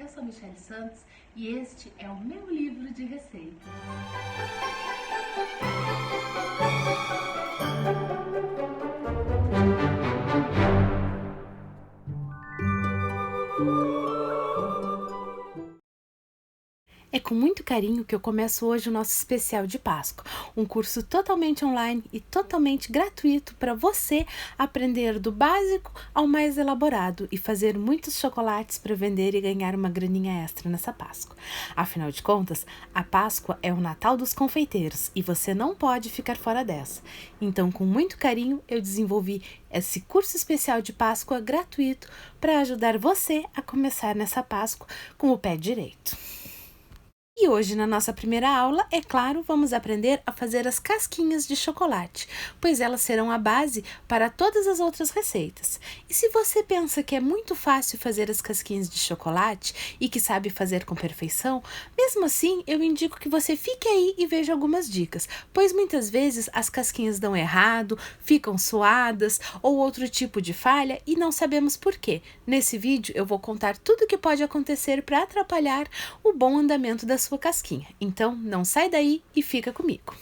Eu sou Michele Santos e este é o meu livro de receitas. É com muito carinho que eu começo hoje o nosso especial de Páscoa, um curso totalmente online e totalmente gratuito para você aprender do básico ao mais elaborado e fazer muitos chocolates para vender e ganhar uma graninha extra nessa Páscoa. Afinal de contas, a Páscoa é o Natal dos confeiteiros e você não pode ficar fora dessa. Então, com muito carinho, eu desenvolvi esse curso especial de Páscoa gratuito para ajudar você a começar nessa Páscoa com o pé direito. E hoje, na nossa primeira aula, é claro, vamos aprender a fazer as casquinhas de chocolate, pois elas serão a base para todas as outras receitas. E se você pensa que é muito fácil fazer as casquinhas de chocolate e que sabe fazer com perfeição, mesmo assim, eu indico que você fique aí e veja algumas dicas, pois muitas vezes as casquinhas dão errado, ficam suadas ou outro tipo de falha e não sabemos por quê. Nesse vídeo, eu vou contar tudo o que pode acontecer para atrapalhar o bom andamento da sua casquinha. Então, não sai daí e fica comigo.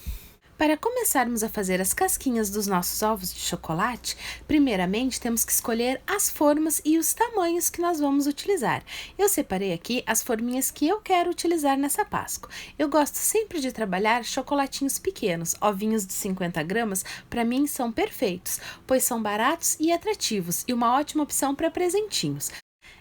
Para começarmos a fazer as casquinhas dos nossos ovos de chocolate, primeiramente temos que escolher as formas e os tamanhos que nós vamos utilizar. Eu separei aqui as forminhas que eu quero utilizar nessa Páscoa. Eu gosto sempre de trabalhar chocolatinhos pequenos, ovinhos de 50 gramas, para mim são perfeitos, pois são baratos e atrativos e uma ótima opção para presentinhos.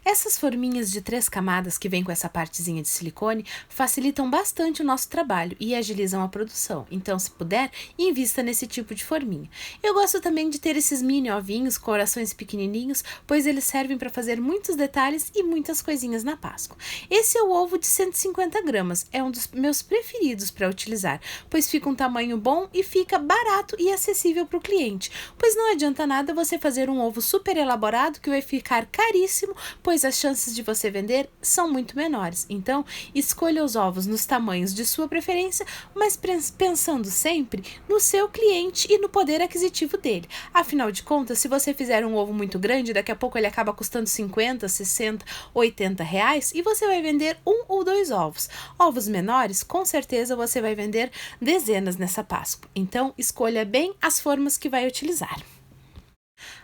Essas forminhas de 3 camadas que vêm com essa partezinha de silicone facilitam bastante o nosso trabalho e agilizam a produção. Então, se puder, invista nesse tipo de forminha. Eu gosto também de ter esses mini ovinhos, corações pequenininhos, pois eles servem para fazer muitos detalhes e muitas coisinhas na Páscoa. Esse é o ovo de 150 gramas, é um dos meus preferidos para utilizar, pois fica um tamanho bom e fica barato e acessível para o cliente, pois não adianta nada você fazer um ovo super elaborado que vai ficar caríssimo, pois as chances de você vender são muito menores. Então, escolha os ovos nos tamanhos de sua preferência, mas pensando sempre no seu cliente e no poder aquisitivo dele. Afinal de contas, se você fizer um ovo muito grande, daqui a pouco ele acaba custando 50, 60, 80 reais e você vai vender 1 ou 2 ovos. Ovos menores, com certeza você vai vender dezenas nessa Páscoa. Então, escolha bem as formas que vai utilizar.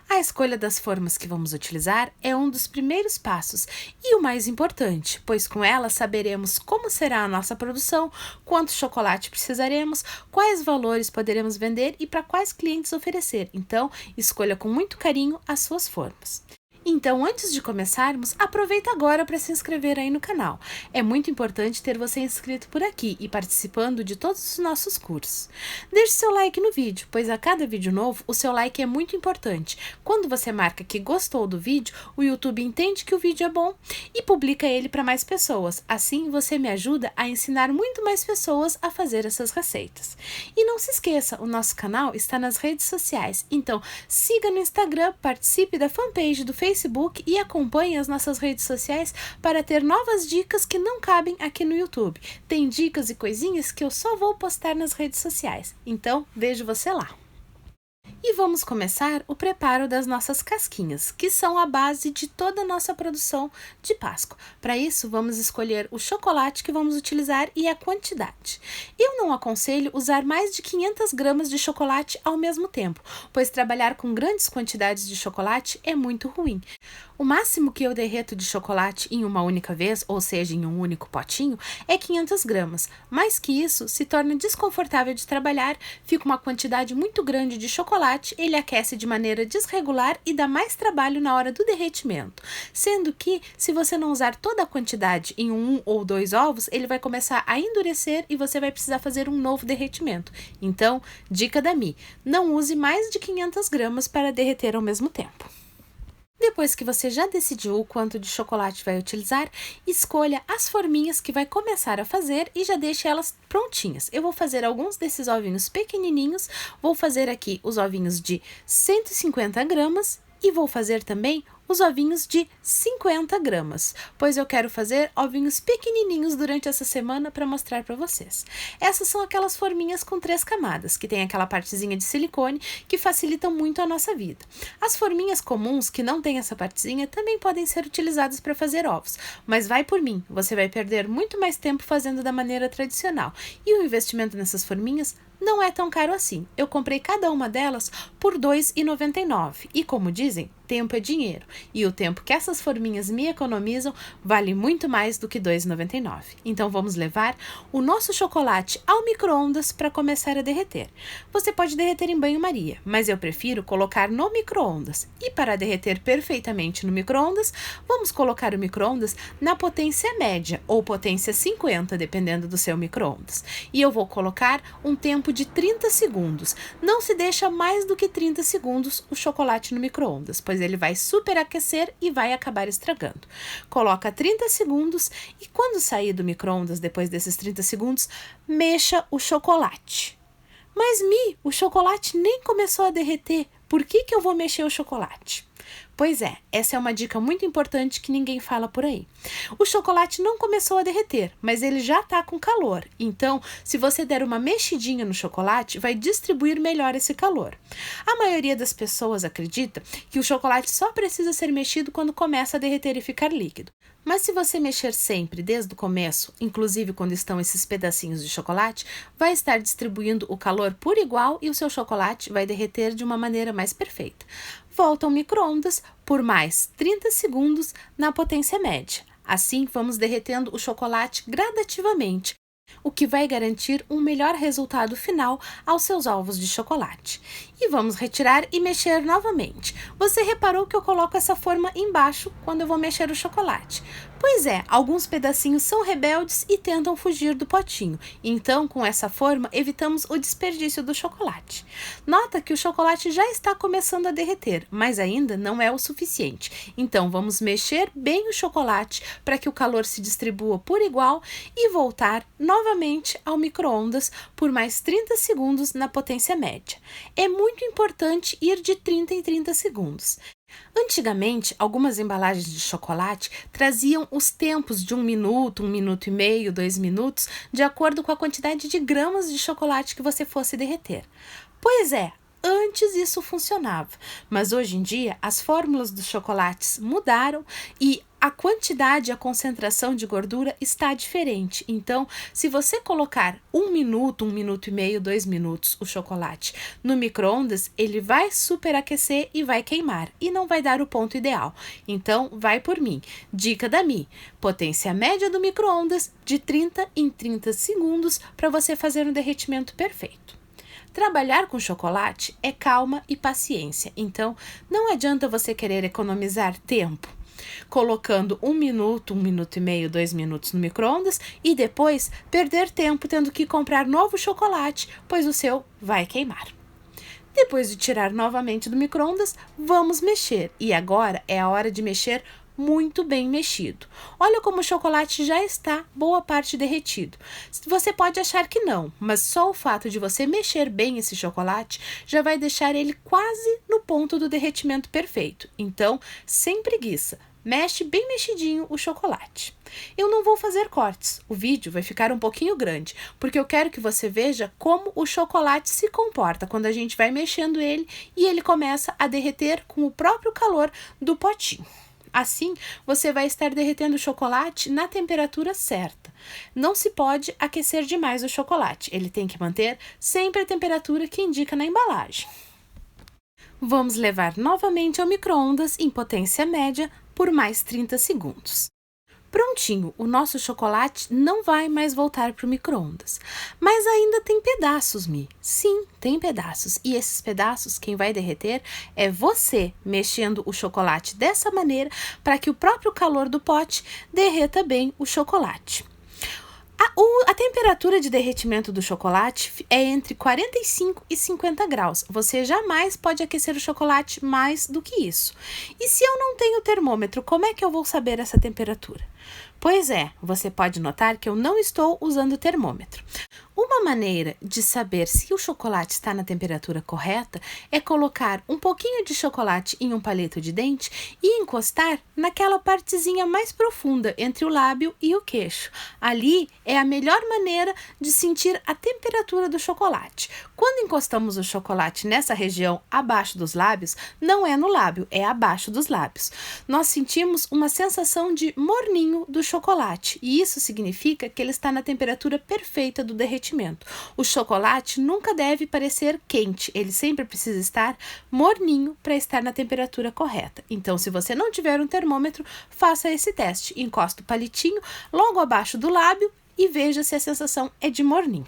A escolha das formas que vamos utilizar é um dos primeiros passos e o mais importante, pois com ela saberemos como será a nossa produção, quanto chocolate precisaremos, quais valores poderemos vender e para quais clientes oferecer. Então, escolha com muito carinho as suas formas. Então, antes de começarmos, aproveita agora para se inscrever aí no canal. É muito importante ter você inscrito por aqui e participando de todos os nossos cursos. Deixe seu like no vídeo, pois a cada vídeo novo, o seu like é muito importante. Quando você marca que gostou do vídeo, o YouTube entende que o vídeo é bom e publica ele para mais pessoas. Assim, você me ajuda a ensinar muito mais pessoas a fazer essas receitas. E não se esqueça, o nosso canal está nas redes sociais. Então, siga no Instagram, participe da fanpage do Facebook e acompanhe as nossas redes sociais para ter novas dicas que não cabem aqui no YouTube. Tem dicas e coisinhas que eu só vou postar nas redes sociais. Então, vejo você lá. E vamos começar o preparo das nossas casquinhas, que são a base de toda a nossa produção de Páscoa. Para isso, vamos escolher o chocolate que vamos utilizar e a quantidade. Eu não aconselho usar mais de 500 gramas de chocolate ao mesmo tempo, pois trabalhar com grandes quantidades de chocolate é muito ruim. O máximo que eu derreto de chocolate em uma única vez, ou seja, em um único potinho, é 500 gramas. Mais que isso, se torna desconfortável de trabalhar, fica uma quantidade muito grande de chocolate, ele aquece de maneira desregular e dá mais trabalho na hora do derretimento. Sendo que, se você não usar toda a quantidade em 1 ou 2 ovos, ele vai começar a endurecer e você vai precisar fazer um novo derretimento. Então, dica da Mi, não use mais de 500 gramas para derreter ao mesmo tempo. Depois que você já decidiu o quanto de chocolate vai utilizar, escolha as forminhas que vai começar a fazer e já deixe elas prontinhas. Eu vou fazer alguns desses ovinhos pequenininhos, vou fazer aqui os ovinhos de 150 gramas E vou fazer também os ovinhos de 50 gramas, pois eu quero fazer ovinhos pequenininhos durante essa semana para mostrar para vocês. Essas são aquelas forminhas com 3 camadas, que tem aquela partezinha de silicone que facilitam muito a nossa vida. As forminhas comuns que não têm essa partezinha também podem ser utilizadas para fazer ovos, mas vai por mim, você vai perder muito mais tempo fazendo da maneira tradicional. E o investimento nessas forminhas não é tão caro assim. Eu comprei cada uma delas por R$ 2,99 e, como dizem, tempo é dinheiro. E o tempo que essas forminhas me economizam vale muito mais do que R$ 2,99. Então vamos levar o nosso chocolate ao micro-ondas para começar a derreter. Você pode derreter em banho-maria, mas eu prefiro colocar no micro-ondas. E para derreter perfeitamente no micro-ondas, vamos colocar o micro-ondas na potência média ou potência 50, dependendo do seu micro-ondas. E eu vou colocar um tempo de 30 segundos. Não se deixa mais do que 30 segundos o chocolate no micro-ondas, pois ele vai superaquecer e vai acabar estragando. Coloca 30 segundos e quando sair do micro-ondas depois desses 30 segundos, mexa o chocolate. Mas o chocolate nem começou a derreter. Por que eu vou mexer o chocolate? Pois é, essa é uma dica muito importante que ninguém fala por aí. O chocolate não começou a derreter, mas ele já está com calor. Então, se você der uma mexidinha no chocolate, vai distribuir melhor esse calor. A maioria das pessoas acredita que o chocolate só precisa ser mexido quando começa a derreter e ficar líquido. Mas se você mexer sempre, desde o começo, inclusive quando estão esses pedacinhos de chocolate, vai estar distribuindo o calor por igual e o seu chocolate vai derreter de uma maneira mais perfeita. Volta ao micro-ondas por mais 30 segundos na potência média. Assim, vamos derretendo o chocolate gradativamente, o que vai garantir um melhor resultado final aos seus ovos de chocolate. E vamos retirar e mexer novamente. Você reparou que eu coloco essa forma embaixo quando eu vou mexer o chocolate? Pois é, alguns pedacinhos são rebeldes e tentam fugir do potinho. Então, com essa forma, evitamos o desperdício do chocolate. Nota que o chocolate já está começando a derreter, mas ainda não é o suficiente. Então, vamos mexer bem o chocolate para que o calor se distribua por igual e voltar novamente ao micro-ondas por mais 30 segundos na potência média. É muito importante ir de 30 em 30 segundos. Antigamente, algumas embalagens de chocolate traziam os tempos de 1 minuto, 1 minuto e meio, 2 minutos, de acordo com a quantidade de gramas de chocolate que você fosse derreter. Pois é, antes isso funcionava, mas hoje em dia as fórmulas dos chocolates mudaram e a quantidade e a concentração de gordura está diferente. Então, se você colocar 1 minuto, 1 minuto e meio, 2 minutos o chocolate no micro-ondas, ele vai superaquecer e vai queimar e não vai dar o ponto ideal. Então, vai por mim. Dica da Mi: potência média do micro-ondas de 30 em 30 segundos para você fazer um derretimento perfeito. Trabalhar com chocolate é calma e paciência, então não adianta você querer economizar tempo colocando 1 minuto, 1 minuto e meio, 2 minutos no micro-ondas e depois perder tempo tendo que comprar novo chocolate, pois o seu vai queimar. Depois de tirar novamente do micro-ondas, vamos mexer e agora é a hora de mexer muito bem mexido. Olha como o chocolate já está boa parte derretido. Você pode achar que não, mas só o fato de você mexer bem esse chocolate já vai deixar ele quase no ponto do derretimento perfeito. Então, sem preguiça, mexe bem mexidinho o chocolate. Eu não vou fazer cortes, o vídeo vai ficar um pouquinho grande, porque eu quero que você veja como o chocolate se comporta quando a gente vai mexendo ele e ele começa a derreter com o próprio calor do potinho. Assim, você vai estar derretendo o chocolate na temperatura certa. Não se pode aquecer demais o chocolate, ele tem que manter sempre a temperatura que indica na embalagem. Vamos levar novamente ao micro-ondas em potência média por mais 30 segundos. Prontinho, o nosso chocolate não vai mais voltar para o micro-ondas. Mas ainda tem pedaços, Mi. Sim, tem pedaços. E esses pedaços, quem vai derreter é você, mexendo o chocolate dessa maneira para que o próprio calor do pote derreta bem o chocolate. A temperatura de derretimento do chocolate é entre 45 e 50 graus. Você jamais pode aquecer o chocolate mais do que isso. E se eu não tenho termômetro, como é que eu vou saber essa temperatura? Pois é, você pode notar que eu não estou usando o termômetro. Uma maneira de saber se o chocolate está na temperatura correta é colocar um pouquinho de chocolate em um palito de dente e encostar naquela partezinha mais profunda entre o lábio e o queixo. Ali é a melhor maneira de sentir a temperatura do chocolate. Quando encostamos o chocolate nessa região abaixo dos lábios, não é no lábio, é abaixo dos lábios. Nós sentimos uma sensação de morninho do chocolate e isso significa que ele está na temperatura perfeita do derretimento. O chocolate nunca deve parecer quente, ele sempre precisa estar morninho para estar na temperatura correta. Então, se você não tiver um termômetro, faça esse teste. Encosta o palitinho logo abaixo do lábio e veja se a sensação é de morninho.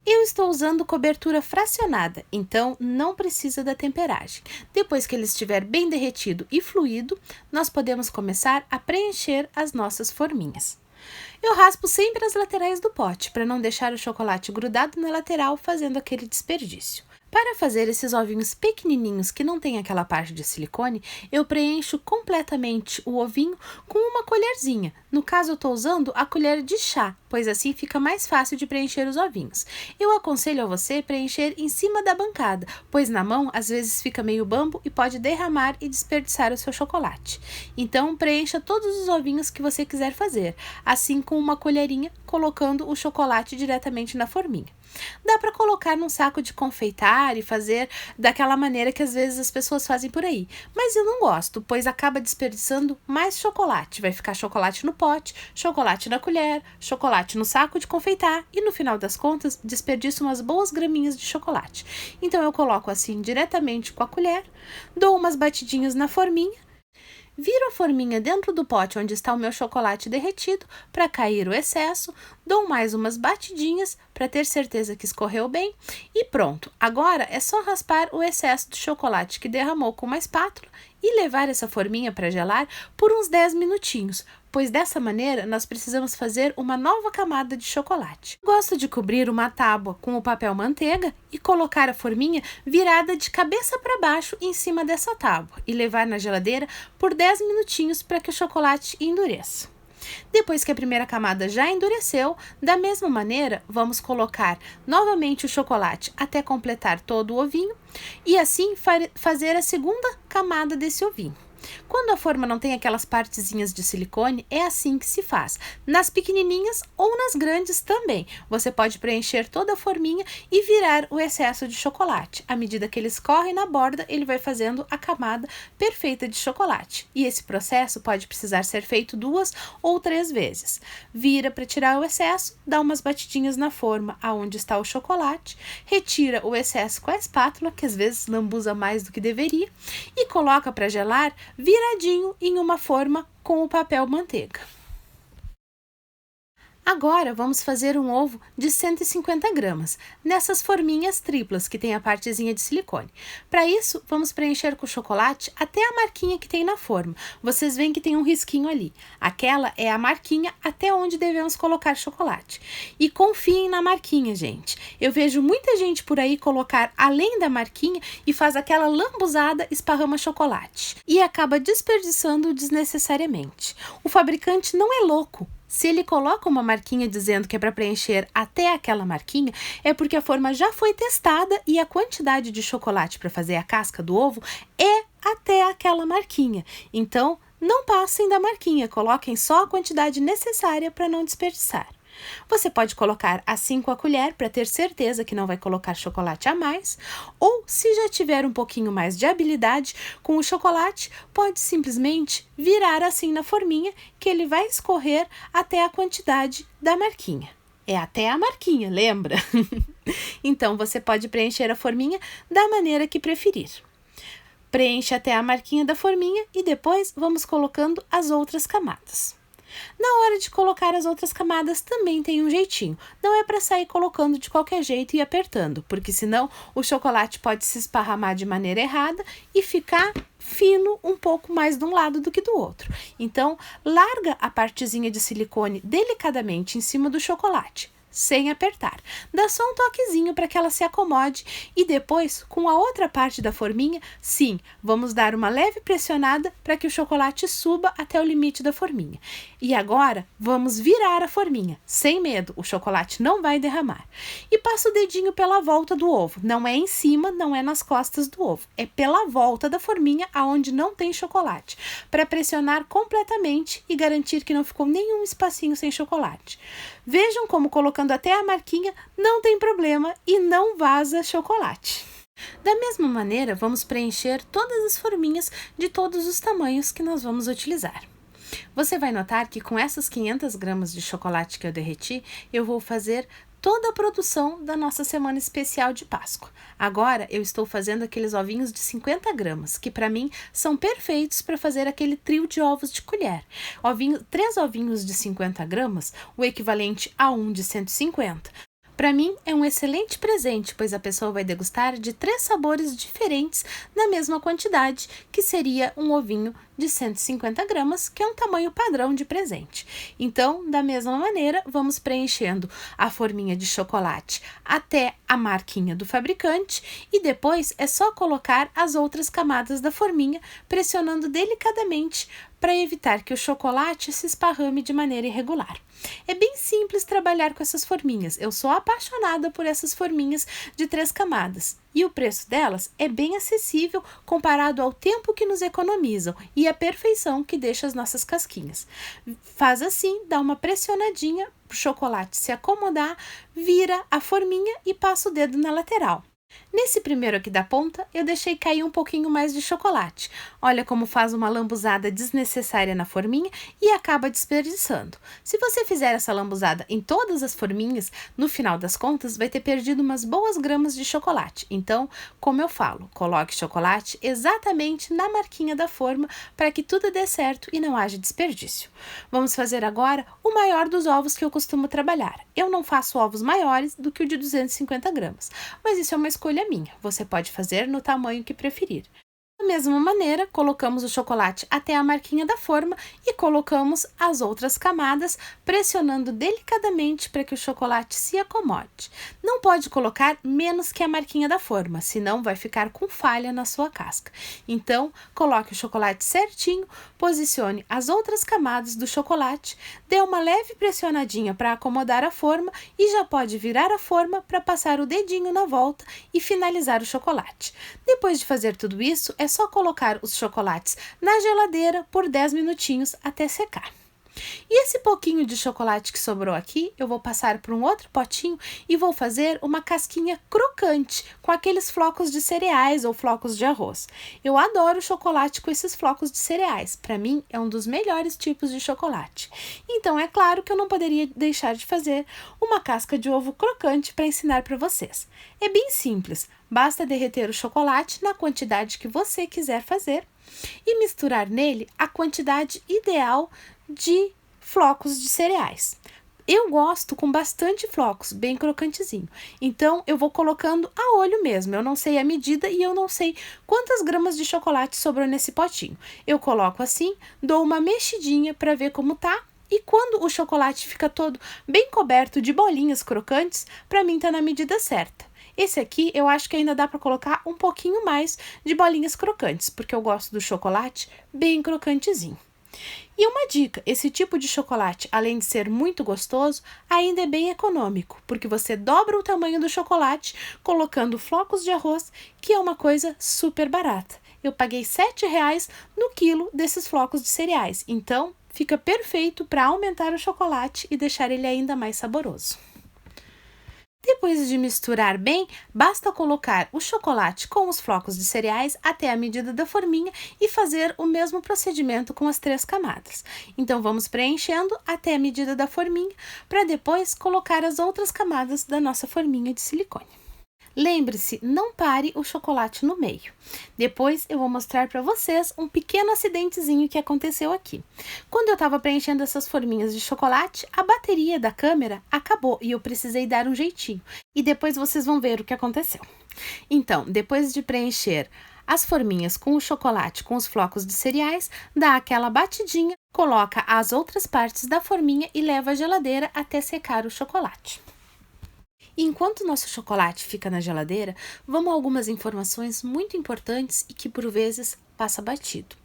Eu estou usando cobertura fracionada, então não precisa da temperagem. Depois que ele estiver bem derretido e fluido, nós podemos começar a preencher as nossas forminhas. Eu raspo sempre as laterais do pote, para não deixar o chocolate grudado na lateral, fazendo aquele desperdício. Para fazer esses ovinhos pequenininhos que não tem aquela parte de silicone, eu preencho completamente o ovinho com uma colherzinha. No caso, eu estou usando a colher de chá, pois assim fica mais fácil de preencher os ovinhos. Eu aconselho a você preencher em cima da bancada, pois na mão às vezes fica meio bambo e pode derramar e desperdiçar o seu chocolate. Então, preencha todos os ovinhos que você quiser fazer, assim com uma colherinha, colocando o chocolate diretamente na forminha. Dá para colocar num saco de confeitar e fazer daquela maneira que às vezes as pessoas fazem por aí. Mas eu não gosto, pois acaba desperdiçando mais chocolate. Vai ficar chocolate no pote, chocolate na colher, chocolate no saco de confeitar e no final das contas desperdiça umas boas graminhas de chocolate. Então eu coloco assim diretamente com a colher, dou umas batidinhas na forminha, viro a forminha dentro do pote onde está o meu chocolate derretido para cair o excesso, dou mais umas batidinhas para ter certeza que escorreu bem e pronto. Agora é só raspar o excesso de chocolate que derramou com uma espátula e levar essa forminha para gelar por uns 10 minutinhos, pois dessa maneira nós precisamos fazer uma nova camada de chocolate. Gosto de cobrir uma tábua com o papel manteiga e colocar a forminha virada de cabeça para baixo em cima dessa tábua e levar na geladeira por 10 minutinhos para que o chocolate endureça. Depois que a primeira camada já endureceu, da mesma maneira, vamos colocar novamente o chocolate até completar todo o ovinho e assim fazer a segunda camada desse ovinho. Quando a forma não tem aquelas partezinhas de silicone, é assim que se faz. Nas pequenininhas ou nas grandes também. Você pode preencher toda a forminha e virar o excesso de chocolate. À medida que ele escorre na borda, ele vai fazendo a camada perfeita de chocolate. E esse processo pode precisar ser feito 2 ou 3 vezes. Vira para tirar o excesso, dá umas batidinhas na forma aonde está o chocolate, retira o excesso com a espátula, que às vezes lambuza mais do que deveria, e coloca para gelar viradinho em uma forma com o papel manteiga. Agora vamos fazer um ovo de 150 gramas, nessas forminhas triplas que tem a partezinha de silicone. Para isso, vamos preencher com chocolate até a marquinha que tem na forma. Vocês veem que tem um risquinho ali. Aquela é a marquinha até onde devemos colocar chocolate. E confiem na marquinha, gente. Eu vejo muita gente por aí colocar além da marquinha e faz aquela lambuzada, esparrama chocolate. E acaba desperdiçando desnecessariamente. O fabricante não é louco. Se ele coloca uma marquinha dizendo que é para preencher até aquela marquinha, é porque a forma já foi testada e a quantidade de chocolate para fazer a casca do ovo é até aquela marquinha. Então, não passem da marquinha, coloquem só a quantidade necessária para não desperdiçar. Você pode colocar assim com a colher para ter certeza que não vai colocar chocolate a mais, ou se já tiver um pouquinho mais de habilidade com o chocolate, pode simplesmente virar assim na forminha que ele vai escorrer até a quantidade da marquinha. É até a marquinha, lembra? Então você pode preencher a forminha da maneira que preferir. Preenche até a marquinha da forminha e depois vamos colocando as outras camadas. Na hora de colocar as outras camadas também tem um jeitinho. Não é para sair colocando de qualquer jeito e apertando, porque senão o chocolate pode se esparramar de maneira errada e ficar fino um pouco mais de um lado do que do outro. Então, larga a partezinha de silicone delicadamente em cima do chocolate. sem apertar. Dá só um toquezinho para que ela se acomode e depois, com a outra parte da forminha, sim, vamos dar uma leve pressionada para que o chocolate suba até o limite da forminha. E agora, vamos virar a forminha, sem medo, o chocolate não vai derramar. E passa o dedinho pela volta do ovo, não é em cima, não é nas costas do ovo, é pela volta da forminha aonde não tem chocolate, para pressionar completamente e garantir que não ficou nenhum espacinho sem chocolate. Vejam como colocando até a marquinha não tem problema e não vaza chocolate. Da mesma maneira, vamos preencher todas as forminhas de todos os tamanhos que nós vamos utilizar. Você vai notar que com essas 500 gramas de chocolate que eu derreti, eu vou fazer toda a produção da nossa semana especial de Páscoa. Agora eu estou fazendo aqueles ovinhos de 50 gramas, que para mim são perfeitos para fazer aquele trio de ovos de colher. 3 ovinhos de 50 gramas, o equivalente a um de 150. Para mim, é um excelente presente, pois a pessoa vai degustar de 3 sabores diferentes na mesma quantidade, que seria um ovinho de 150 gramas, que é um tamanho padrão de presente. Então, da mesma maneira, vamos preenchendo a forminha de chocolate até a marquinha do fabricante e depois é só colocar as outras camadas da forminha, pressionando delicadamente para evitar que o chocolate se esparrame de maneira irregular. É bem simples trabalhar com essas forminhas. Eu sou apaixonada por essas forminhas de 3 camadas. E o preço delas é bem acessível comparado ao tempo que nos economizam e a perfeição que deixa as nossas casquinhas. Faz assim, dá uma pressionadinha para o chocolate se acomodar, vira a forminha e passa o dedo na lateral. Nesse primeiro aqui da ponta, eu deixei cair um pouquinho mais de chocolate. Olha como faz uma lambuzada desnecessária na forminha e acaba desperdiçando. Se você fizer essa lambuzada em todas as forminhas, no final das contas, vai ter perdido umas boas gramas de chocolate. Então, como eu falo, coloque chocolate exatamente na marquinha da forma para que tudo dê certo e não haja desperdício. Vamos fazer agora o maior dos ovos que eu costumo trabalhar. Eu não faço ovos maiores do que o de 250 gramas, mas isso é uma escolha minha. Você pode fazer no tamanho que preferir. Da mesma maneira, colocamos o chocolate até a marquinha da forma e colocamos as outras camadas, pressionando delicadamente para que o chocolate se acomode. Não pode colocar menos que a marquinha da forma, senão vai ficar com falha na sua casca. Então, coloque o chocolate certinho, posicione as outras camadas do chocolate, dê uma leve pressionadinha para acomodar a forma e já pode virar a forma para passar o dedinho na volta e finalizar o chocolate. Depois de fazer tudo isso, é só colocar os chocolates na geladeira por 10 minutinhos até secar. E esse pouquinho de chocolate que sobrou aqui, eu vou passar para um outro potinho e vou fazer uma casquinha crocante com aqueles flocos de cereais ou flocos de arroz. Eu adoro chocolate com esses flocos de cereais. Para mim, é um dos melhores tipos de chocolate. Então, é claro que eu não poderia deixar de fazer uma casca de ovo crocante para ensinar para vocês. É bem simples. Basta derreter o chocolate na quantidade que você quiser fazer e misturar nele a quantidade ideal de flocos de cereais. Eu gosto com bastante flocos, bem crocantezinho. Então, eu vou colocando a olho mesmo. Eu não sei a medida e eu não sei quantas gramas de chocolate sobrou nesse potinho. Eu coloco assim, dou uma mexidinha para ver como tá. E quando o chocolate fica todo bem coberto de bolinhas crocantes, para mim tá na medida certa. Esse aqui eu acho que ainda dá para colocar um pouquinho mais de bolinhas crocantes, porque eu gosto do chocolate bem crocantezinho. E uma dica, esse tipo de chocolate, além de ser muito gostoso, ainda é bem econômico, porque você dobra o tamanho do chocolate colocando flocos de arroz, que é uma coisa super barata. Eu paguei R$7 no quilo desses flocos de cereais, então fica perfeito para aumentar o chocolate e deixar ele ainda mais saboroso. Depois de misturar bem, basta colocar o chocolate com os flocos de cereais até a medida da forminha e fazer o mesmo procedimento com as 3 camadas. Então, vamos preenchendo até a medida da forminha, para depois colocar as outras camadas da nossa forminha de silicone. Lembre-se, não pare o chocolate no meio. Depois eu vou mostrar para vocês um pequeno acidentezinho que aconteceu aqui. Quando eu estava preenchendo essas forminhas de chocolate, a bateria da câmera acabou e eu precisei dar um jeitinho. E depois vocês vão ver o que aconteceu. Então, depois de preencher as forminhas com o chocolate com os flocos de cereais, dá aquela batidinha, coloca as outras partes da forminha e leva à geladeira até secar o chocolate. E enquanto o nosso chocolate fica na geladeira, vamos a algumas informações muito importantes e que por vezes passa batido.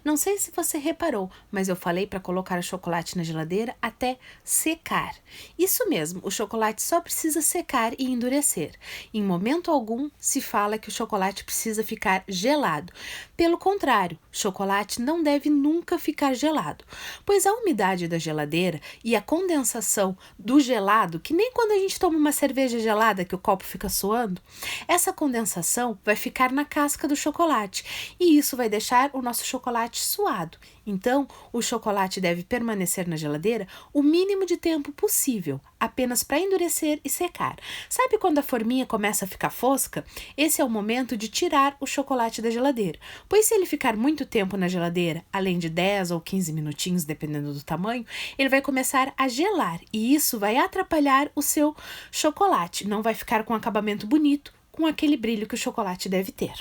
Não sei se você reparou, mas eu falei para colocar o chocolate na geladeira até secar. Isso mesmo, o chocolate só precisa secar e endurecer. Em momento algum se fala que o chocolate precisa ficar gelado. Pelo contrário, chocolate não deve nunca ficar gelado, pois a umidade da geladeira e a condensação do gelado, que nem quando a gente toma uma cerveja gelada que o copo fica suando, essa condensação vai ficar na casca do chocolate e isso vai deixar o nosso chocolate suado. Então, o chocolate deve permanecer na geladeira o mínimo de tempo possível, apenas para endurecer e secar. Sabe quando a forminha começa a ficar fosca? Esse é o momento de tirar o chocolate da geladeira, pois se ele ficar muito tempo na geladeira, além de 10 ou 15 minutinhos, dependendo do tamanho, ele vai começar a gelar e isso vai atrapalhar o seu chocolate. Não vai ficar com um acabamento bonito, com aquele brilho que o chocolate deve ter.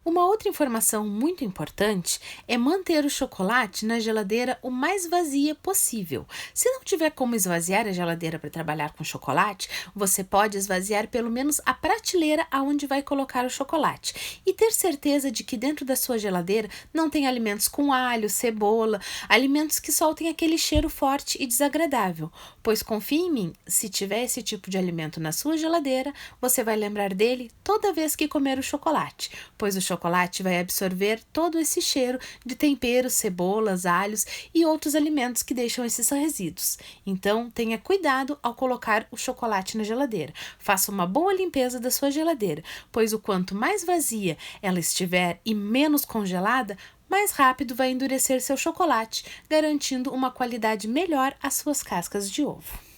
Uma outra informação muito importante é manter o chocolate na geladeira o mais vazia possível. Se não tiver como esvaziar a geladeira para trabalhar com chocolate, você pode esvaziar pelo menos a prateleira aonde vai colocar o chocolate e ter certeza de que dentro da sua geladeira não tem alimentos com alho, cebola, alimentos que soltem aquele cheiro forte e desagradável, pois confie em mim, se tiver esse tipo de alimento na sua geladeira, você vai lembrar dele toda vez que comer o chocolate, pois o chocolate vai absorver todo esse cheiro de temperos, cebolas, alhos e outros alimentos que deixam esses resíduos. Então, tenha cuidado ao colocar o chocolate na geladeira. Faça uma boa limpeza da sua geladeira, pois o quanto mais vazia ela estiver e menos congelada, mais rápido vai endurecer seu chocolate, garantindo uma qualidade melhor às suas cascas de ovo.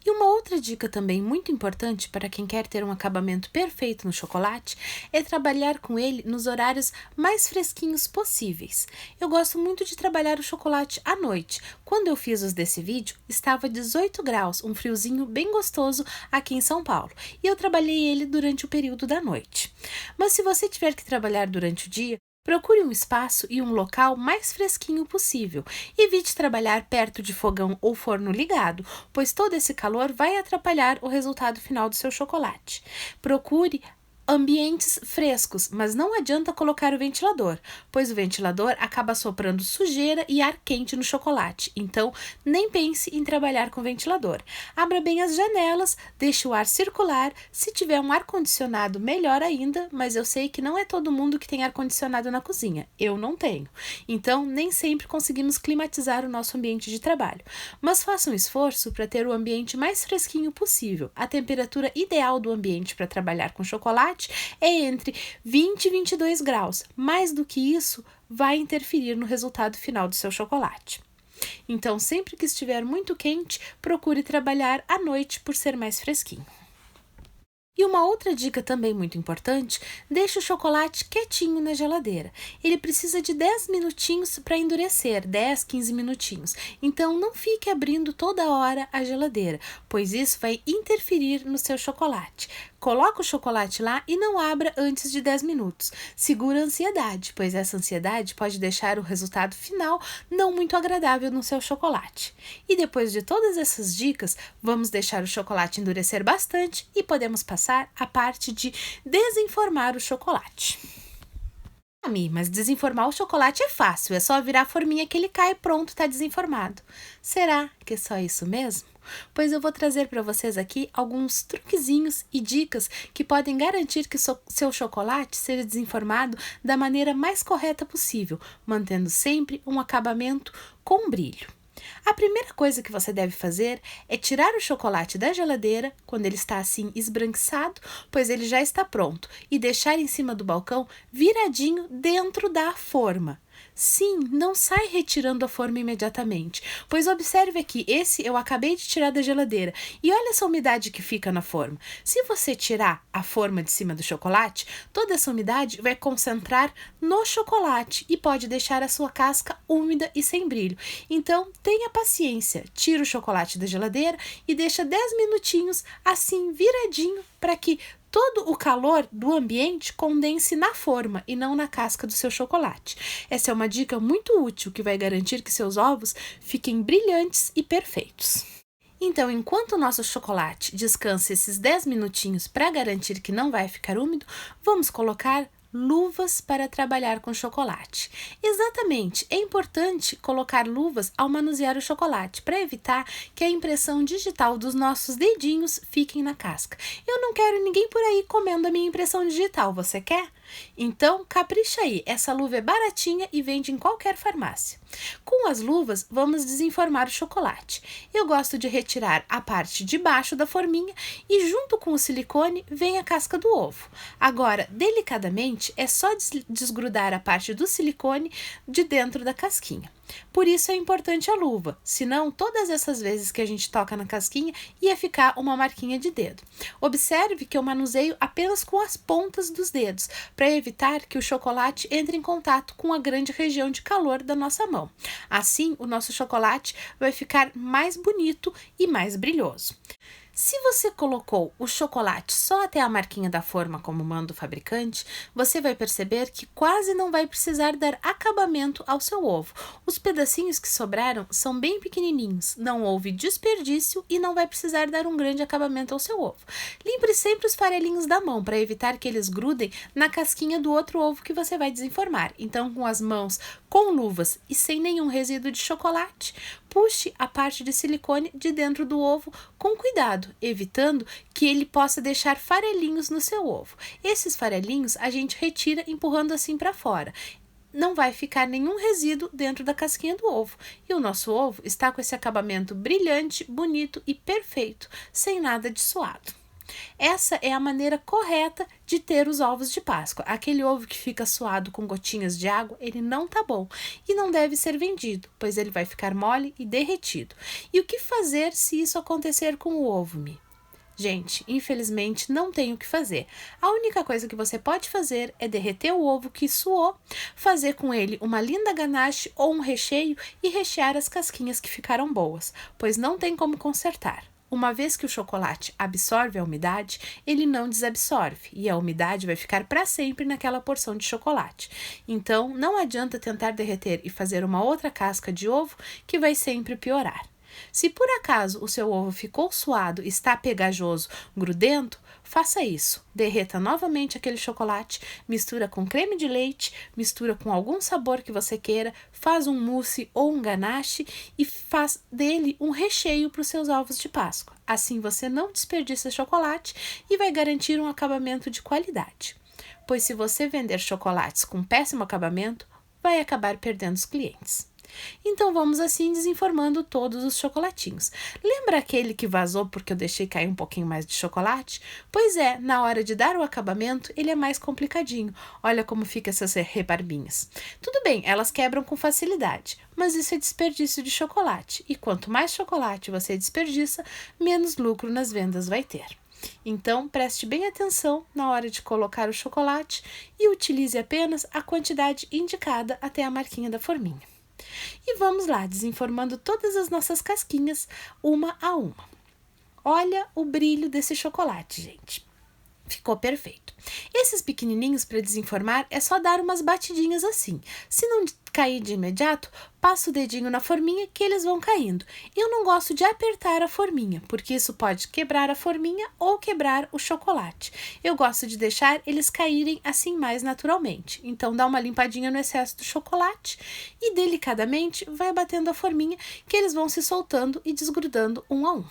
E uma outra dica também muito importante para quem quer ter um acabamento perfeito no chocolate é trabalhar com ele nos horários mais fresquinhos possíveis. Eu gosto muito de trabalhar o chocolate à noite. Quando eu fiz os desse vídeo, estava 18 graus, um friozinho bem gostoso aqui em São Paulo. E eu trabalhei ele durante o período da noite. Mas se você tiver que trabalhar durante o dia, procure um espaço e um local mais fresquinho possível. Evite trabalhar perto de fogão ou forno ligado, pois todo esse calor vai atrapalhar o resultado final do seu chocolate. Procure ambientes frescos, mas não adianta colocar o ventilador, pois o ventilador acaba soprando sujeira e ar quente no chocolate, então nem pense em trabalhar com ventilador. Abra bem as janelas, deixe o ar circular, se tiver um ar-condicionado melhor ainda, mas eu sei que não é todo mundo que tem ar-condicionado na cozinha, eu não tenho, então nem sempre conseguimos climatizar o nosso ambiente de trabalho, mas faça um esforço para ter o ambiente mais fresquinho possível. A temperatura ideal do ambiente para trabalhar com chocolate é entre 20 e 22 graus. Mais do que isso, vai interferir no resultado final do seu chocolate. Então, sempre que estiver muito quente, procure trabalhar à noite por ser mais fresquinho. E uma outra dica também muito importante, deixe o chocolate quietinho na geladeira. Ele precisa de 10 minutinhos para endurecer, 10, 15 minutinhos. Então não fique abrindo toda hora a geladeira, pois isso vai interferir no seu chocolate. Coloque o chocolate lá e não abra antes de 10 minutos. Segura a ansiedade, pois essa ansiedade pode deixar o resultado final não muito agradável no seu chocolate. E depois de todas essas dicas, vamos deixar o chocolate endurecer bastante e podemos passar a parte de desenformar o chocolate. Mas desenformar o chocolate é fácil, é só virar a forminha que ele cai e pronto, está desenformado. Será que é só isso mesmo? Pois eu vou trazer para vocês aqui alguns truquezinhos e dicas que podem garantir que seu chocolate seja desenformado da maneira mais correta possível, mantendo sempre um acabamento com brilho. A primeira coisa que você deve fazer é tirar o chocolate da geladeira quando ele está assim esbranquiçado, pois ele já está pronto, e deixar em cima do balcão viradinho dentro da forma. Sim, não sai retirando a forma imediatamente, pois observe aqui, esse eu acabei de tirar da geladeira e olha essa umidade que fica na forma. Se você tirar a forma de cima do chocolate, toda essa umidade vai concentrar no chocolate e pode deixar a sua casca úmida e sem brilho. Então, tenha paciência, tira o chocolate da geladeira e deixa 10 minutinhos assim viradinho para que todo o calor do ambiente condense na forma e não na casca do seu chocolate. Essa é uma dica muito útil que vai garantir que seus ovos fiquem brilhantes e perfeitos. Então, enquanto o nosso chocolate descansa esses 10 minutinhos para garantir que não vai ficar úmido, vamos colocar luvas para trabalhar com chocolate. Exatamente, é importante colocar luvas ao manusear o chocolate para evitar que a impressão digital dos nossos dedinhos fiquem na casca. Eu não quero ninguém por aí comendo a minha impressão digital, você quer? Então, capricha aí, essa luva é baratinha e vende em qualquer farmácia. Com as luvas, vamos desenformar o chocolate. Eu gosto de retirar a parte de baixo da forminha e junto com o silicone vem a casca do ovo. Agora, delicadamente, é só desgrudar a parte do silicone de dentro da casquinha. Por isso é importante a luva, senão todas essas vezes que a gente toca na casquinha ia ficar uma marquinha de dedo. Observe que eu manuseio apenas com as pontas dos dedos, para evitar que o chocolate entre em contato com a grande região de calor da nossa mão. Assim, o nosso chocolate vai ficar mais bonito e mais brilhoso. Se você colocou o chocolate só até a marquinha da forma como manda o fabricante, você vai perceber que quase não vai precisar dar acabamento ao seu ovo. Os pedacinhos que sobraram são bem pequenininhos, não houve desperdício e não vai precisar dar um grande acabamento ao seu ovo. Limpe sempre os farelinhos da mão para evitar que eles grudem na casquinha do outro ovo que você vai desenformar. Então, com as mãos com luvas e sem nenhum resíduo de chocolate, puxe a parte de silicone de dentro do ovo com cuidado, evitando que ele possa deixar farelinhos no seu ovo. Esses farelinhos a gente retira empurrando assim para fora. Não vai ficar nenhum resíduo dentro da casquinha do ovo. E o nosso ovo está com esse acabamento brilhante, bonito e perfeito, sem nada de suado. Essa é a maneira correta de ter os ovos de Páscoa. Aquele ovo que fica suado com gotinhas de água, ele não tá bom e não deve ser vendido, pois ele vai ficar mole e derretido. E o que fazer se isso acontecer com o ovo, Mi? Gente, infelizmente não tem o que fazer. A única coisa que você pode fazer é derreter o ovo que suou, fazer com ele uma linda ganache ou um recheio e rechear as casquinhas que ficaram boas, pois não tem como consertar. Uma vez que o chocolate absorve a umidade, ele não desabsorve e a umidade vai ficar para sempre naquela porção de chocolate. Então, não adianta tentar derreter e fazer uma outra casca de ovo que vai sempre piorar. Se por acaso o seu ovo ficou suado e está pegajoso, grudento, faça isso. Derreta novamente aquele chocolate, mistura com creme de leite, mistura com algum sabor que você queira, faz um mousse ou um ganache e faz dele um recheio para os seus ovos de Páscoa. Assim você não desperdiça chocolate e vai garantir um acabamento de qualidade. Pois se você vender chocolates com péssimo acabamento, vai acabar perdendo os clientes. Então vamos assim desenformando todos os chocolatinhos. Lembra aquele que vazou porque eu deixei cair um pouquinho mais de chocolate? Pois é, na hora de dar o acabamento ele é mais complicadinho. Olha como fica essas rebarbinhas. Tudo bem, elas quebram com facilidade, mas isso é desperdício de chocolate. E quanto mais chocolate você desperdiça, menos lucro nas vendas vai ter. Então, preste bem atenção na hora de colocar o chocolate e utilize apenas a quantidade indicada até a marquinha da forminha. E vamos lá, desenformando todas as nossas casquinhas, uma a uma. Olha o brilho desse chocolate, gente. Ficou perfeito. Esses pequenininhos para desenformar é só dar umas batidinhas assim. Se não cair de imediato, passa o dedinho na forminha que eles vão caindo. Eu não gosto de apertar a forminha, porque isso pode quebrar a forminha ou quebrar o chocolate. Eu gosto de deixar eles caírem assim mais naturalmente. Então dá uma limpadinha no excesso do chocolate e delicadamente vai batendo a forminha que eles vão se soltando e desgrudando um a um.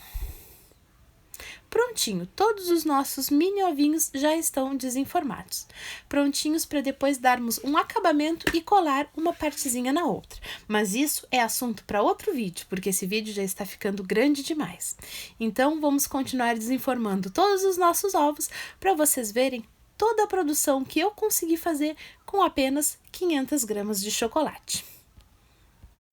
Prontinho, todos os nossos mini ovinhos já estão desenformados. Prontinhos para depois darmos um acabamento e colar uma partezinha na outra. Mas isso é assunto para outro vídeo, porque esse vídeo já está ficando grande demais. Então, vamos continuar desenformando todos os nossos ovos para vocês verem toda a produção que eu consegui fazer com apenas 500 gramas de chocolate.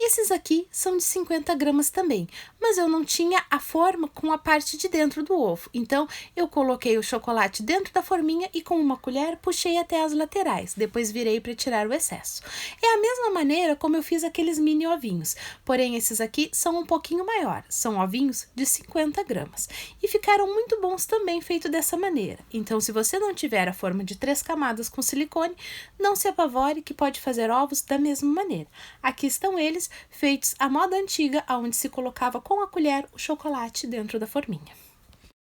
Esses aqui são de 50 gramas também, mas eu não tinha a forma com a parte de dentro do ovo. Então, eu coloquei o chocolate dentro da forminha e com uma colher puxei até as laterais. Depois virei para tirar o excesso. É a mesma maneira como eu fiz aqueles mini ovinhos, porém esses aqui são um pouquinho maiores. São ovinhos de 50 gramas e ficaram muito bons também feito dessa maneira. Então, se você não tiver a forma de 3 camadas com silicone, não se apavore que pode fazer ovos da mesma maneira. Aqui estão eles feitos à moda antiga, onde se colocava com a colher o chocolate dentro da forminha.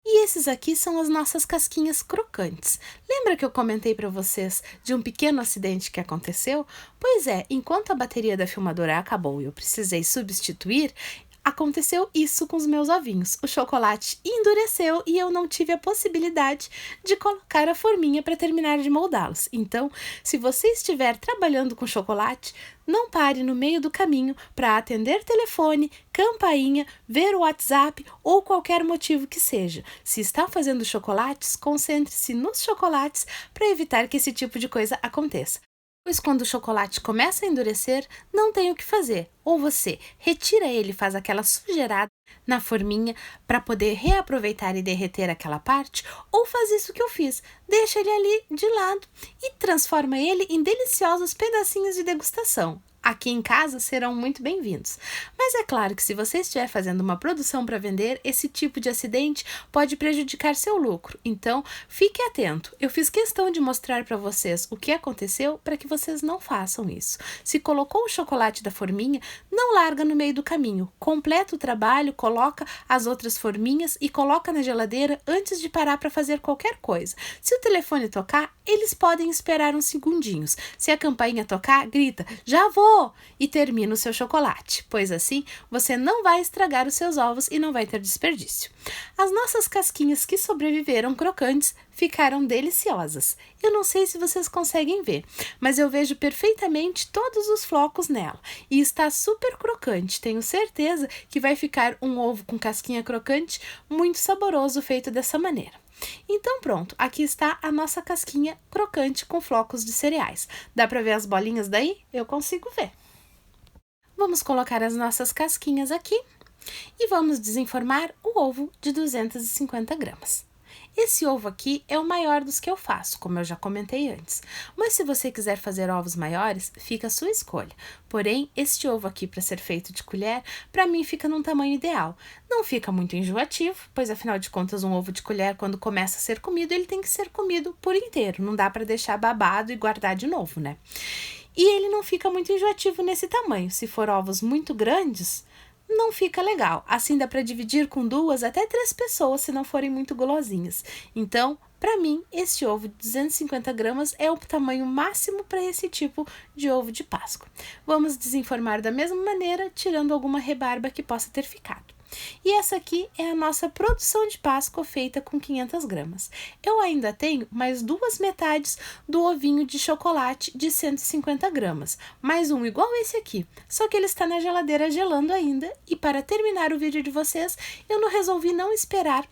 E esses aqui são as nossas casquinhas crocantes. Lembra que eu comentei para vocês de um pequeno acidente que aconteceu? Pois é, enquanto a bateria da filmadora acabou e eu precisei substituir, aconteceu isso com os meus ovinhos. O chocolate endureceu e eu não tive a possibilidade de colocar a forminha para terminar de moldá-los. Então, se você estiver trabalhando com chocolate, não pare no meio do caminho para atender telefone, campainha, ver o WhatsApp ou qualquer motivo que seja. Se está fazendo chocolates, concentre-se nos chocolates para evitar que esse tipo de coisa aconteça. Pois quando o chocolate começa a endurecer, não tem o que fazer. Ou você retira ele e faz aquela sujeirada na forminha para poder reaproveitar e derreter aquela parte, ou faz isso que eu fiz, deixa ele ali de lado e transforma ele em deliciosos pedacinhos de degustação. Aqui em casa serão muito bem-vindos. Mas é claro que se você estiver fazendo uma produção para vender, esse tipo de acidente pode prejudicar seu lucro. Então, fique atento. Eu fiz questão de mostrar para vocês o que aconteceu para que vocês não façam isso. Se colocou o chocolate da forminha, não larga no meio do caminho. Completa o trabalho, coloca as outras forminhas e coloca na geladeira antes de parar para fazer qualquer coisa. Se o telefone tocar, eles podem esperar uns segundinhos. Se a campainha tocar, grita, já vou! E termina o seu chocolate, pois assim você não vai estragar os seus ovos e não vai ter desperdício. As nossas casquinhas que sobreviveram crocantes ficaram deliciosas. Eu não sei se vocês conseguem ver, mas eu vejo perfeitamente todos os flocos nela e está super crocante. Tenho certeza que vai ficar um ovo com casquinha crocante muito saboroso feito dessa maneira. Então pronto, aqui está a nossa casquinha crocante com flocos de cereais. Dá para ver as bolinhas daí? Eu consigo ver. Vamos colocar as nossas casquinhas aqui e vamos desenformar o ovo de 250 gramas. Esse ovo aqui é o maior dos que eu faço, como eu já comentei antes. Mas se você quiser fazer ovos maiores, fica a sua escolha. Porém, este ovo aqui, para ser feito de colher, para mim fica num tamanho ideal. Não fica muito enjoativo, pois afinal de contas um ovo de colher, quando começa a ser comido, ele tem que ser comido por inteiro. Não dá para deixar babado e guardar de novo, né? E ele não fica muito enjoativo nesse tamanho. Se for ovos muito grandes, não fica legal. Assim dá para dividir com 2 até 3 pessoas se não forem muito gulosinhas. Então, para mim, esse ovo de 250 gramas é o tamanho máximo para esse tipo de ovo de Páscoa. Vamos desenformar da mesma maneira, tirando alguma rebarba que possa ter ficado. E essa aqui é a nossa produção de Páscoa feita com 500 gramas. Eu ainda tenho mais 2 metades do ovinho de chocolate de 150 gramas, mais um igual esse aqui, só que ele está na geladeira gelando ainda, e para terminar o vídeo de vocês, eu não resolvi não esperar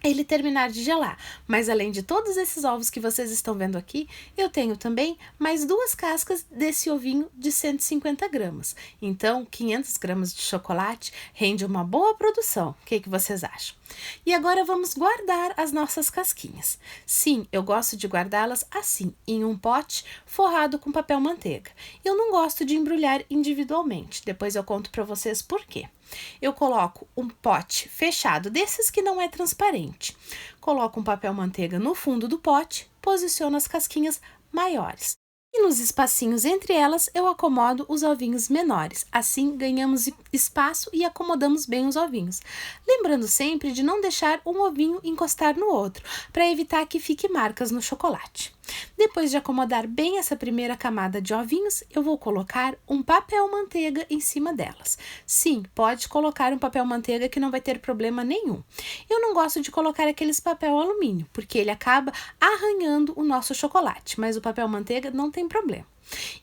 ele terminar de gelar, mas além de todos esses ovos que vocês estão vendo aqui, eu tenho também mais 2 cascas desse ovinho de 150 gramas. Então, 500 gramas de chocolate rende uma boa produção. O que vocês acham? E agora vamos guardar as nossas casquinhas. Sim, eu gosto de guardá-las assim, em um pote forrado com papel manteiga. Eu não gosto de embrulhar individualmente, depois eu conto para vocês por quê. Eu coloco um pote fechado, desses que não é transparente. Coloco um papel manteiga no fundo do pote, posiciono as casquinhas maiores. E nos espacinhos entre elas eu acomodo os ovinhos menores. Assim ganhamos espaço e acomodamos bem os ovinhos. Lembrando sempre de não deixar um ovinho encostar no outro, para evitar que fique marcas no chocolate. Depois de acomodar bem essa primeira camada de ovinhos, eu vou colocar um papel manteiga em cima delas. Sim, pode colocar um papel manteiga que não vai ter problema nenhum. Eu não gosto de colocar aqueles papel alumínio, porque ele acaba arranhando o nosso chocolate, mas o papel manteiga não tem problema.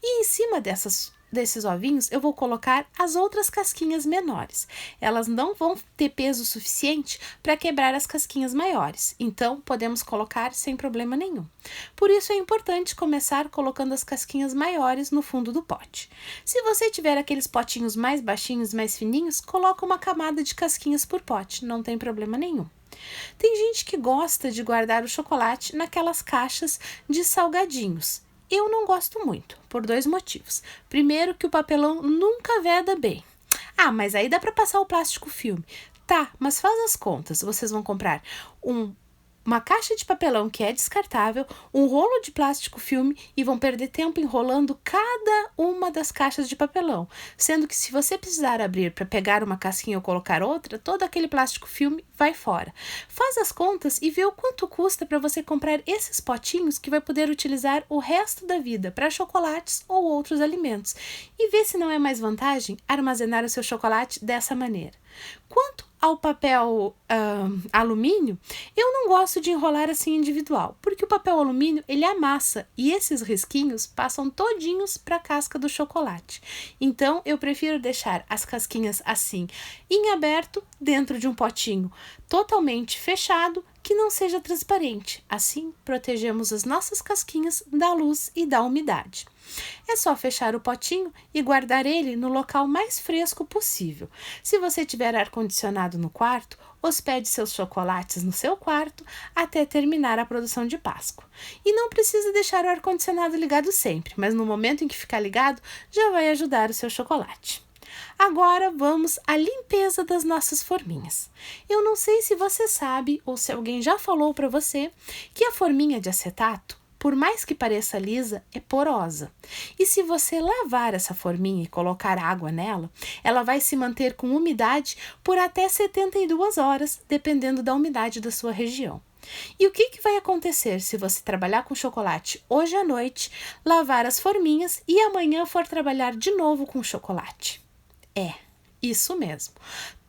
E em cima desses ovinhos, eu vou colocar as outras casquinhas menores. Elas não vão ter peso suficiente para quebrar as casquinhas maiores, então podemos colocar sem problema nenhum. Por isso é importante começar colocando as casquinhas maiores no fundo do pote. Se você tiver aqueles potinhos mais baixinhos, mais fininhos, coloca uma camada de casquinhas por pote, não tem problema nenhum. Tem gente que gosta de guardar o chocolate naquelas caixas de salgadinhos. Eu não gosto muito, por 2 motivos. Primeiro, que o papelão nunca veda bem. Ah, mas aí dá para passar o plástico filme. Tá, mas faz as contas. Vocês vão comprar uma caixa de papelão que é descartável, um rolo de plástico filme e vão perder tempo enrolando cada uma das caixas de papelão, sendo que se você precisar abrir para pegar uma casquinha ou colocar outra, todo aquele plástico filme vai fora. Faz as contas e vê o quanto custa para você comprar esses potinhos que vai poder utilizar o resto da vida para chocolates ou outros alimentos e vê se não é mais vantagem armazenar o seu chocolate dessa maneira. Quanto ao papel alumínio, eu não gosto de enrolar assim individual, porque o papel alumínio ele amassa e esses risquinhos passam todinhos para a casca do chocolate. Então eu prefiro deixar as casquinhas assim em aberto dentro de um potinho totalmente fechado que não seja transparente. Assim protegemos as nossas casquinhas da luz e da umidade. É só fechar o potinho e guardar ele no local mais fresco possível. Se você tiver ar-condicionado no quarto, hospede seus chocolates no seu quarto até terminar a produção de Páscoa. E não precisa deixar o ar-condicionado ligado sempre, mas no momento em que ficar ligado, já vai ajudar o seu chocolate. Agora vamos à limpeza das nossas forminhas. Eu não sei se você sabe ou se alguém já falou para você que a forminha de acetato, por mais que pareça lisa, é porosa. E se você lavar essa forminha e colocar água nela, ela vai se manter com umidade por até 72 horas, dependendo da umidade da sua região. E o que vai acontecer se você trabalhar com chocolate hoje à noite, lavar as forminhas e amanhã for trabalhar de novo com chocolate? É, isso mesmo.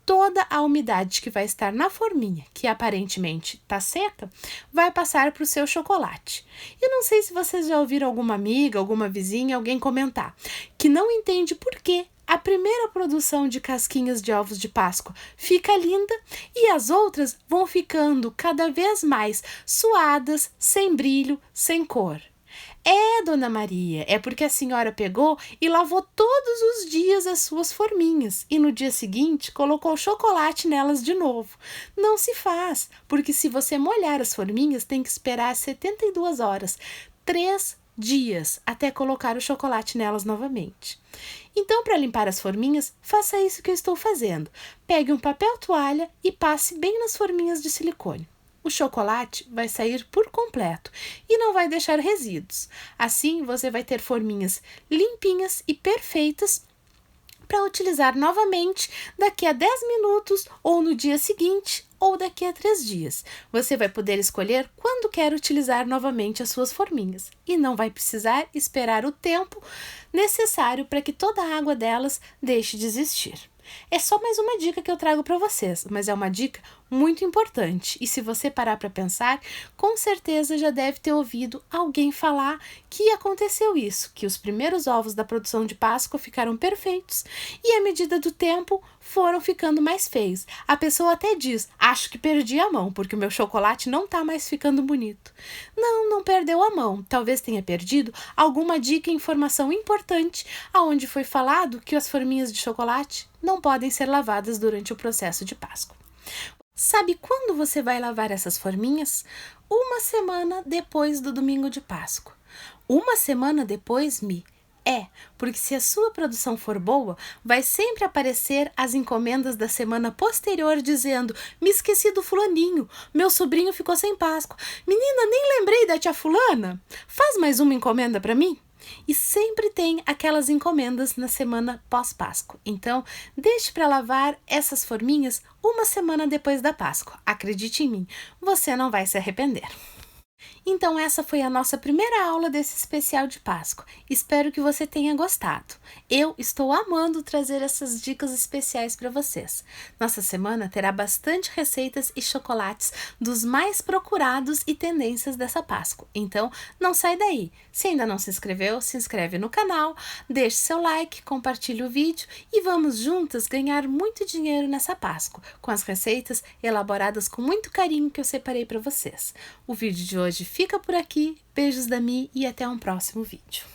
Toda a umidade que vai estar na forminha, que aparentemente está seca, vai passar para o seu chocolate. Eu não sei se vocês já ouviram alguma amiga, alguma vizinha, alguém comentar que não entende por que a primeira produção de casquinhas de ovos de Páscoa fica linda e as outras vão ficando cada vez mais suadas, sem brilho, sem cor. É, Dona Maria, é porque a senhora pegou e lavou todos os dias as suas forminhas e no dia seguinte colocou chocolate nelas de novo. Não se faz, porque se você molhar as forminhas tem que esperar 72 horas, 3 dias, até colocar o chocolate nelas novamente. Então, para limpar as forminhas, faça isso que eu estou fazendo. Pegue um papel toalha e passe bem nas forminhas de silicone. O chocolate vai sair por completo e não vai deixar resíduos. Assim, você vai ter forminhas limpinhas e perfeitas para utilizar novamente daqui a 10 minutos ou no dia seguinte ou daqui a 3 dias. Você vai poder escolher quando quer utilizar novamente as suas forminhas e não vai precisar esperar o tempo necessário para que toda a água delas deixe de existir. É só mais uma dica que eu trago para vocês, mas é uma dica muito importante. E se você parar para pensar, com certeza já deve ter ouvido alguém falar que aconteceu isso, que os primeiros ovos da produção de Páscoa ficaram perfeitos e à medida do tempo foram ficando mais feios. A pessoa até diz, acho que perdi a mão, porque o meu chocolate não está mais ficando bonito. Não perdeu a mão. Talvez tenha perdido alguma dica e informação importante aonde foi falado que as forminhas de chocolate não podem ser lavadas durante o processo de Páscoa. Sabe quando você vai lavar essas forminhas? Uma semana depois do domingo de Páscoa. Uma semana depois, porque se a sua produção for boa, vai sempre aparecer as encomendas da semana posterior dizendo: me esqueci do fulaninho, meu sobrinho ficou sem Páscoa. Menina, nem lembrei da tia fulana. Faz mais uma encomenda para mim? E sempre tem aquelas encomendas na semana pós-Páscoa. Então, deixe para lavar essas forminhas uma semana depois da Páscoa. Acredite em mim, você não vai se arrepender. Então essa foi a nossa primeira aula desse especial de Páscoa. Espero que você tenha gostado. Eu estou amando trazer essas dicas especiais para vocês. Nossa semana terá bastante receitas e chocolates dos mais procurados e tendências dessa Páscoa. Então não sai daí. Se ainda não se inscreveu, se inscreve no canal, deixe seu like, compartilhe o vídeo e vamos juntas ganhar muito dinheiro nessa Páscoa com as receitas elaboradas com muito carinho que eu separei para vocês. O vídeo de hoje fica por aqui. Beijos da Mi e até um próximo vídeo.